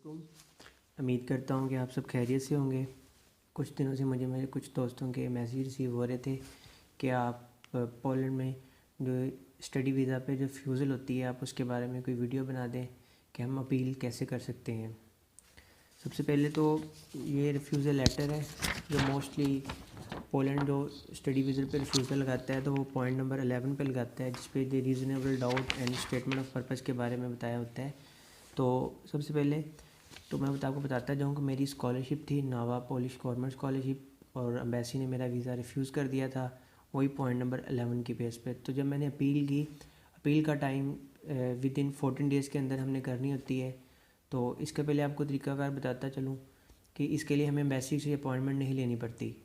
वालेकुम। उम्मीद करता हूँ कि आप सब खैरियत से होंगे। कुछ दिनों से मुझे मेरे कुछ दोस्तों के मैसेज रिसीव हो रहे थे कि आप पोलैंड में जो स्टडी वीज़ा पे जो रिफ्यूज़ल होती है आप उसके बारे में कोई वीडियो बना दें कि हम अपील कैसे कर सकते हैं। सबसे पहले तो ये रिफ्यूज़ल लेटर है जो मोस्टली पोलैंड जो स्टडी वीज़ा पे रिफ्यूज़ल लगाता है तो वो पॉइंट नंबर 11 पे लगाता है, जिस पे the reasonable doubt and statement of purpose के बारे में बताया होता है। तो सबसे पहले तो मैं आपको बताता जाऊँ कि मेरी स्कॉलरशिप थी नावा पोलिश गवर्नमेंट स्कॉलरशिप, और एम्बेसी ने मेरा वीज़ा रिफ्यूज़ कर दिया था वही पॉइंट नंबर 11 की बेस पे। तो जब मैंने अपील की, अपील का टाइम विद इन 14 डेज़ के अंदर हमने करनी होती है। तो इसके पहले आपको तरीकाकार बताता चलूँ कि इसके लिए हमें एम्बेसी से अपॉइंटमेंट नहीं लेनी पड़ती।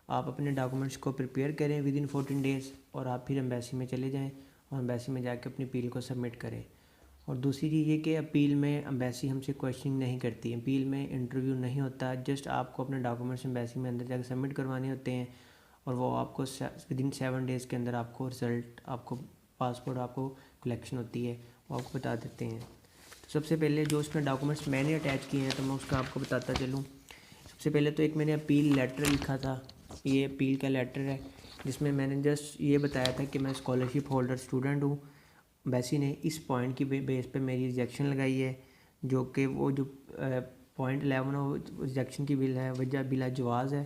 आप अपने डॉक्यूमेंट्स को प्रिपेयर करें विद इन 14 डेज़ और आप फिर एम्बेसी में चले जाएँ और एम्बेसी में जाके अपनी अपील को सबमिट करें। और दूसरी चीज़ ये कि अपील में एम्बेसी हमसे क्वेश्चनिंग नहीं करती, अपील में इंटरव्यू नहीं होता, जस्ट आपको अपने डॉक्यूमेंट्स एम्बेसी में अंदर जाकर सबमिट करवाने होते हैं और वो आपको विद इन 7 डेज़ के अंदर आपको रिज़ल्ट, आपको पासपोर्ट आपको कलेक्शन होती है वो आपको बता देते हैं। तो सबसे पहले जो उसमें डॉक्यूमेंट्स मैंने अटैच किए हैं तो मैं उसका आपको बताता चलूँ। सबसे पहले तो एक मैंने अपील लेटर लिखा था, ये अपील का लेटर है जिसमें मैंने जस्ट ये बताया था कि मैं स्कॉलरशिप होल्डर स्टूडेंट हूँ। एम्बेसी ने इस पॉइंट की बेस पे मेरी रिजेक्शन लगाई है, जो कि वो जो पॉइंट 11 वो रिजेक्शन की बिल है वजह बिला जवाज़ है,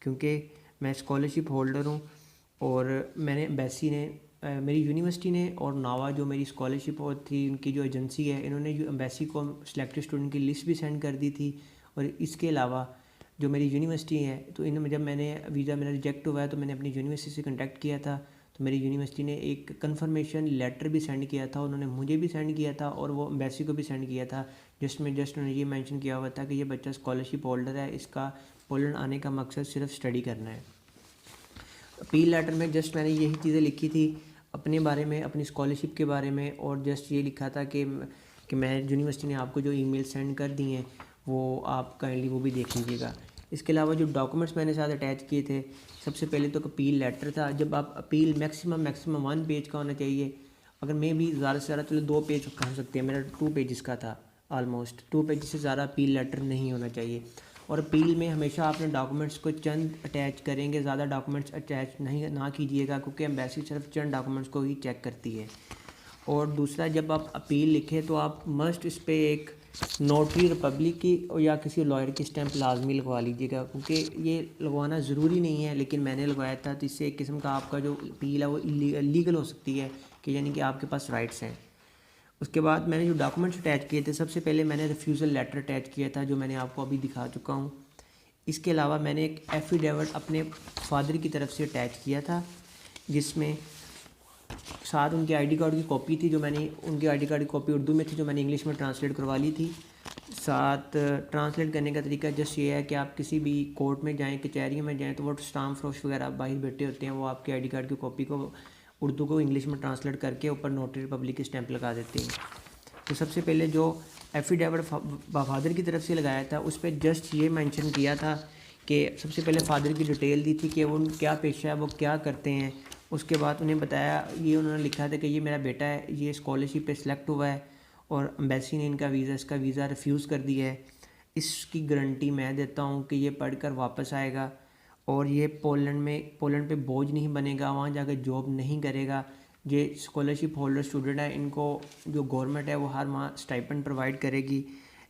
क्योंकि मैं स्कॉलरशिप होल्डर हूँ और मैंने एम्बेसी ने मेरी यूनिवर्सिटी ने और नावा जो मेरी स्कॉलरशिप थी उनकी जो एजेंसी है, इन्होंने एम्बेसी को सिलेक्टेड स्टूडेंट की लिस्ट भी सेंड कर दी थी। और इसके अलावा जो मेरी यूनिवर्सिटी है, तो इन्होंने जब मैंने वीज़ा मेरा रिजेक्ट हुआ है तो मैंने अपनी यूनिवर्सिटी से कॉन्टैक्ट किया था, तो मेरी यूनिवर्सिटी ने एक कंफर्मेशन लेटर भी सेंड किया था, उन्होंने मुझे भी सेंड किया था और वो एम्बेसी को भी सेंड किया था, जिसमें जस्ट उन्होंने ये मेंशन किया हुआ था कि ये बच्चा स्कॉलरशिप होल्डर है, इसका पोलैंड आने का मकसद सिर्फ स्टडी करना है। अपील लेटर में जस्ट मैंने यही चीज़ें लिखी थी अपने बारे में, अपनी स्कॉलरशिप के बारे में, और जस्ट ये लिखा था कि मैं यूनिवर्सिटी ने आपको जो ईमेल सेंड कर दी हैं वो आप काइंडली वो भी देख लीजिएगा। इसके अलावा जो डॉक्यूमेंट्स मैंने साथ अटैच किए थे, सबसे पहले तो अपील लेटर था। जब आप अपील मैक्सिमम 1 पेज का होना चाहिए, अगर मैं भी ज़्यादा से ज़्यादा चलो 2 पेज कह सकते हैं, मेरा 2 पेजेस का था, ऑलमोस्ट 2 पेज से ज़्यादा अपील लेटर नहीं होना चाहिए। और अपील में हमेशा अपने डॉक्यूमेंट्स को चंद अटैच करेंगे, ज़्यादा डॉक्यूमेंट्स अटैच नहीं ना कीजिएगा, क्योंकि एम्बेसी सिर्फ चंद डॉक्यूमेंट्स को ही चेक करती है। और दूसरा, जब आप अपील लिखें तो आप मस्ट इस पर एक नोटरी रिपब्लिक की या किसी लॉयर की स्टैंप लाजमी लगवा लीजिएगा, क्योंकि ये लगवाना ज़रूरी नहीं है लेकिन मैंने लगवाया था, तो इससे एक किस्म का आपका जो अपील है वो लीगल हो सकती है, कि यानी कि आपके पास राइट्स हैं। उसके बाद मैंने जो डॉक्यूमेंट्स अटैच किए थे, सबसे पहले मैंने रिफ्यूज़ल लेटर अटैच किया था जो मैंने आपको अभी दिखा चुका हूँ। इसके अलावा मैंने एक एफिडेविट अपने फादर की तरफ से अटैच किया था, जिसमें साथ उनके आईडी कार्ड की कॉपी थी, जो मैंने उनके आईडी कार्ड की कॉपी उर्दू में थी जो मैंने इंग्लिश में ट्रांसलेट करवा ली थी। साथ ट्रांसलेट करने का तरीका जस्ट ये है कि आप किसी भी कोर्ट में जाएं, कचहरियों में जाएं, तो वो स्टाम्प फरोश वगैरह बाहर बैठे होते हैं, वो आपके आईडी कार्ड की कॉपी को उर्दू को इंग्लिश में ट्रांसलेट करके ऊपर नोटरी रिपब्लिक की स्टैंप लगा देते हैं। तो सबसे पहले जो एफिडेविट फादर की तरफ से लगाया था, उस पर जस्ट ये मेंशन किया था कि सबसे पहले फादर की डिटेल दी थी कि वो क्या पेशा है, वो क्या करते हैं। उसके बाद उन्हें बताया, ये उन्होंने लिखा था कि ये मेरा बेटा है, ये स्कॉलरशिप पे सिलेक्ट हुआ है और एम्बेसी ने इसका वीज़ा रिफ्यूज़ कर दिया है। इसकी गारंटी मैं देता हूँ कि ये पढ़कर वापस आएगा और ये पोलैंड पे बोझ नहीं बनेगा, वहाँ जाकर जॉब नहीं करेगा। ये स्कॉलरशिप होल्डर स्टूडेंट है, इनको जो गवर्नमेंट है वो हर माह स्टाइपेंड प्रोवाइड करेगी।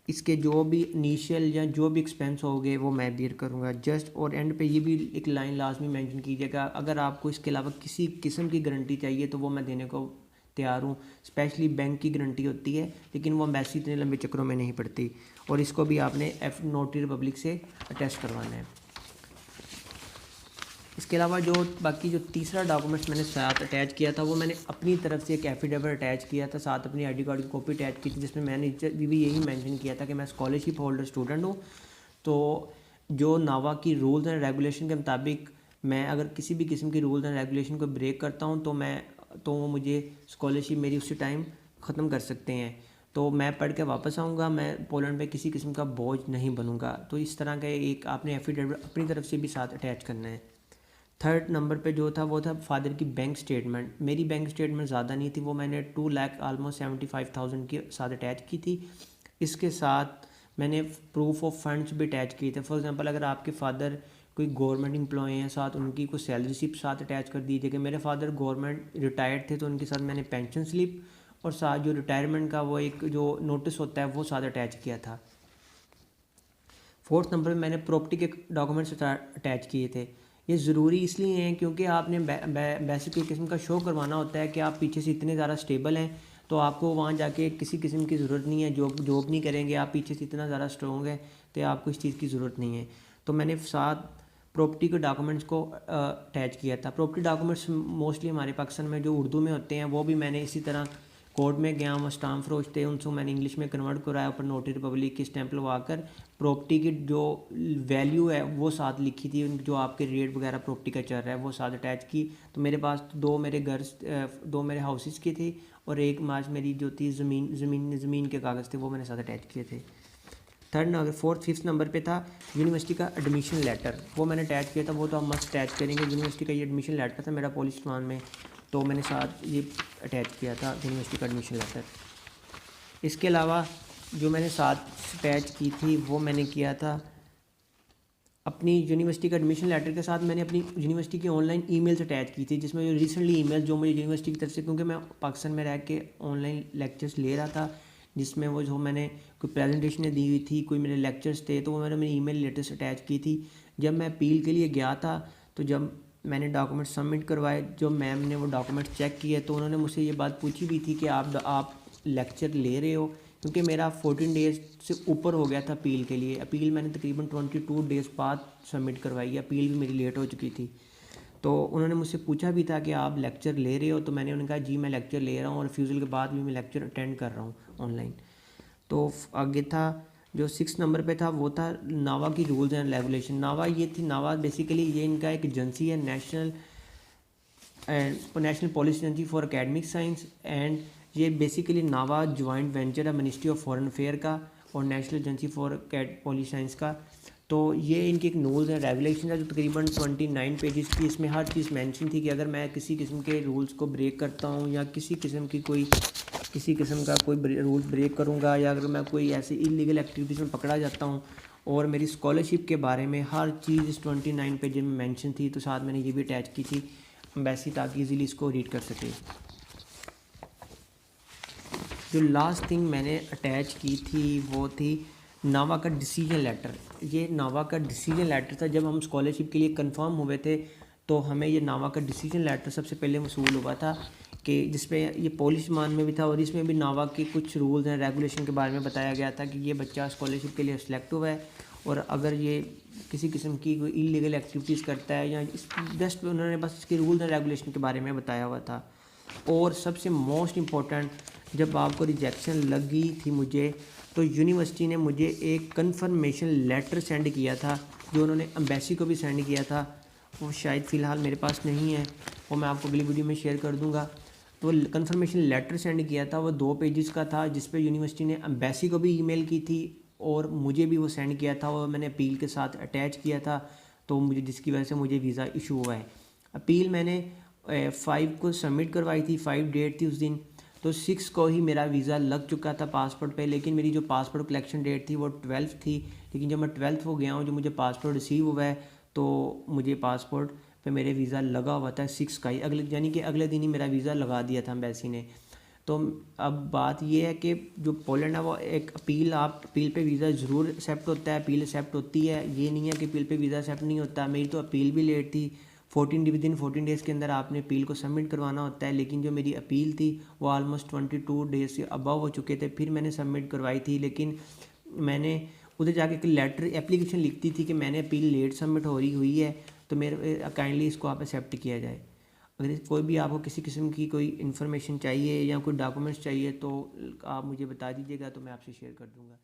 इसके जो भी इनिशियल या जो भी एक्सपेंस होंगे वो मैं बेयर करूँगा जस्ट। और एंड पे ये भी एक लाइन लाजमी मेंशन कीजिएगा, अगर आपको इसके अलावा किसी किस्म की गारंटी चाहिए तो वो मैं देने को तैयार हूँ। स्पेशली बैंक की गारंटी होती है लेकिन वो एम्बेसी इतने लंबे चक्रों में नहीं पड़ती, और इसको भी आपने नोटरी रिपब्लिक से अटैच करवाना है। इसके अलावा जो बाकी जो तीसरा डॉक्यूमेंट्स मैंने साथ अटैच किया था, वो मैंने अपनी तरफ से एक एफिडेविट अटैच किया था, साथ अपनी आईडी कार्ड की कॉपी अटैच की थी, जिसमें मैंने भी यही मेंशन किया था कि मैं स्कॉलरशिप होल्डर स्टूडेंट हूँ। तो जो नावा की रूल्स एंड रेगुलेशन के मुताबिक मैं अगर किसी भी किस्म की रूल्स एंड रेगुलेशन को ब्रेक करता हूँ तो वो मुझे स्कॉलरशिप मेरी उसी टाइम ख़त्म कर सकते हैं। तो मैं पढ़ के वापस आऊँगा, मैं पोलैंड पे किसी किस्म का बोझ नहीं बनूँगा। तो इस तरह का एक आपने एफिडेविट अपनी तरफ से भी साथ अटैच करना है। थर्ड नंबर पे जो था वो था फादर की बैंक स्टेटमेंट। मेरी बैंक स्टेटमेंट ज़्यादा नहीं थी, वो मैंने 2 लाख ऑलमोस्ट 75,000 के साथ अटैच की थी। इसके साथ मैंने प्रूफ ऑफ फंड्स भी अटैच किए थे। फॉर एग्जांपल अगर आपके फादर कोई गवर्नमेंट एम्प्लॉय हैं, साथ उनकी कोई सैलरी स्लिप साथ अटैच कर दीजिए कि मेरे फादर गवर्नमेंट रिटायर्ड थे तो उनके साथ मैंने पेंशन स्लिप और साथ जो रिटायरमेंट का वो एक जो नोटिस होता है वो साथ अटैच किया था। फोर्थ नंबर पे मैंने प्रॉपर्टी के डॉक्यूमेंट्स अटैच किए थे। ये ज़रूरी इसलिए हैं क्योंकि आपने बेसिक किस्म का शो करवाना होता है कि आप पीछे से इतने ज़्यादा स्टेबल हैं, तो आपको वहाँ जाके किसी किस्म की ज़रूरत नहीं है, जॉब नहीं करेंगे, आप पीछे से इतना ज़्यादा स्ट्रॉन्ग है तो आपको इस चीज़ की ज़रूरत नहीं है। तो मैंने साथ प्रॉपर्टी के डॉक्यूमेंट्स को अटैच किया था। प्रॉपर्टी डॉक्यूमेंट्स मोस्टली हमारे पाकिस्तान में जो उर्दू में होते हैं वो भी मैंने इसी तरह कोर्ट में गया, वहाँ स्टाम्प फरोश थे, उनसे मैंने इंग्लिश में कन्वर्ट करवाया, ऊपर नोटरी पब्लिक की स्टैंप लगवा कर प्रॉपर्टी की जो वैल्यू है वो साथ लिखी थी, जो आपके रेट वगैरह प्रॉपर्टी का चल रहा है वो साथ अटैच की। तो मेरे पास दो मेरे हाउसेस की थी और एक माज मेरी जो थी ज़मीन के कागज़ थे वो मैंने साथ अटैच किए थे। फिफ्थ नंबर पे था यूनिवर्सिटी का एडमिशन लेटर, वो मैंने अटैच किया था। वो तो हम मस्ट अटैच करेंगे। यूनिवर्सिटी का ये एडमिशन लेटर था मेरा पॉलिश मान में, तो मैंने साथ ये अटैच किया था यूनिवर्सिटी का एडमिशन लेटर। इसके अलावा जो मैंने साथ अटैच की थी वो मैंने किया था अपनी यूनिवर्सिटी का एडमिशन लेटर के साथ मैंने अपनी यूनिवर्सिटी की ऑनलाइन ईमेल्स अटैच की थी, जिसमें जो रिसेंटली ईमेल जो मुझे यूनिवर्सिटी की तरफ से, क्योंकि मैं पाकिस्तान में रह के ऑनलाइन लेक्चर्स ले रहा था, जिसमें वो जो मैंने कोई प्रेजेंटेशनें दी हुई थी, कोई मेरे लेक्चर्स थे, तो वो मैंने मेरी ईमेल लेटर्स अटैच की थी। जब मैं अपील के लिए गया था तो जब मैंने डॉक्यूमेंट सबमिट करवाए, जो मैम ने वो डॉक्यूमेंट चेक किए तो उन्होंने मुझसे ये बात पूछी भी थी कि आप लेक्चर ले रहे हो, क्योंकि मेरा 14 डेज़ से ऊपर हो गया था अपील के लिए। अपील मैंने तकरीबन 22 डेज़ बाद सबमिट करवाई, अपील भी मेरी लेट हो चुकी थी। तो उन्होंने मुझसे पूछा भी था कि आप लेक्चर ले रहे हो, तो मैंने उन्हें कहा जी मैं लेक्चर ले रहा हूँ और रिफ्यूज़ल के बाद भी मैं लेक्चर अटेंड कर रहा हूँ ऑनलाइन। तो आगे था जो 6 नंबर पे था वो था नावा की रूल्स एंड रेगुलेशन। नावा बेसिकली ये इनका एक एजेंसी है, national policy agency for academic science, and ये बेसिकली नावा जॉइंट वेंचर है मिनिस्ट्री ऑफ फॉरेन अफेयर का और national agency for policy science का। तो ये इनकी एक रूल्स एंड रेगुलेशन है जो तकरीबन 29 पेजेस की। इसमें हर चीज़ मेंशन थी कि अगर मैं किसी किस्म के रूल्स को ब्रेक करता हूँ या किसी किस्म का कोई रूल ब्रेक करूँगा, या अगर मैं कोई ऐसी इलीगल एक्टिविटीज़ में पकड़ा जाता हूँ, और मेरी स्कॉलरशिप के बारे में हर चीज़ इस 29 पेज में मेंशन थी। तो साथ मैंने ये भी अटैच की थी एम्बेसी, ताकि इजीली इसको रीड कर सके। जो लास्ट थिंग मैंने अटैच की थी वो थी नावा का डिसीजन लेटर। ये नावा का डिसीजन लेटर था, जब हम स्कॉलरशिप के लिए कंफर्म हुए थे तो हमें ये नावा का डिसीजन लेटर सबसे पहले वसूल हुआ था, कि जिसमें ये पॉलिश मान में भी था और इसमें भी नावा के कुछ रूल्स एंड रेगुलेशन के बारे में बताया गया था कि ये बच्चा स्कॉलरशिप के लिए सिलेक्ट हुआ है और अगर ये किसी किस्म की कोई इलीगल एक्टिविटीज़ करता है या जस्ट उन्होंने बस इसके रूल्स एंड रेगुलेशन के बारे में बताया हुआ था। और सबसे मोस्ट इम्पॉर्टेंट, जब आपको रिजेक्शन लगी थी मुझे, तो यूनिवर्सिटी ने मुझे एक कंफर्मेशन लेटर सेंड किया था, जो उन्होंने एम्बेसी को भी सेंड किया था। वो शायद फ़िलहाल मेरे पास नहीं है, वो मैं आपको अगली वीडियो में शेयर कर दूंगा। तो कंफर्मेशन लेटर सेंड किया था, वो 2 पेजेस का था, जिस पे यूनिवर्सिटी ने एम्बेसी को भी ईमेल की थी और मुझे भी वो सेंड किया था, वो मैंने अपील के साथ अटैच किया था, तो मुझे जिसकी वजह से मुझे वीज़ा इशू हुआ है। अपील मैंने 5 को सबमिट करवाई थी, 5 डेट थी उस दिन, तो 6 को ही मेरा वीज़ा लग चुका था पासपोर्ट पे, लेकिन मेरी जो पासपोर्ट कलेक्शन डेट थी वो 12 थी। लेकिन जब मैं 12 को गया हूँ, जो मुझे पासपोर्ट रिसीव हुआ है, तो मुझे पासपोर्ट पे मेरे वीज़ा लगा हुआ था 6 का ही, यानी कि अगले दिन ही मेरा वीज़ा लगा दिया था एम्बेसी ने। तो अब बात ये है कि जो पोलैंड है वो एक अपील पे वीज़ा ज़रूर एक्सेप्ट होता है, अपील एक्सेप्ट होती है, ये नहीं है कि अपील पे वीज़ा एक्सेप्ट नहीं होता। मेरी तो अपील भी लेट थी, 14 डेज़ के अंदर आपने अपील को सबमिट करवाना होता है, लेकिन जो मेरी अपील थी वो ऑलमोस्ट 22 डेज़ से अबव हो चुके थे, फिर मैंने सबमिट करवाई थी। लेकिन मैंने उधर जाके एक लेटर एप्लीकेशन लिखती थी कि मैंने अपील लेट सबमिट हो रही हुई है, तो मेरे काइंडली इसको आप एक्सेप्ट किया जाए। अगर कोई भी आपको किसी किस्म की कोई इन्फॉर्मेशन चाहिए या कोई डॉक्यूमेंट्स चाहिए तो आप मुझे बता दीजिएगा, तो मैं आपसे शेयर कर दूँगा।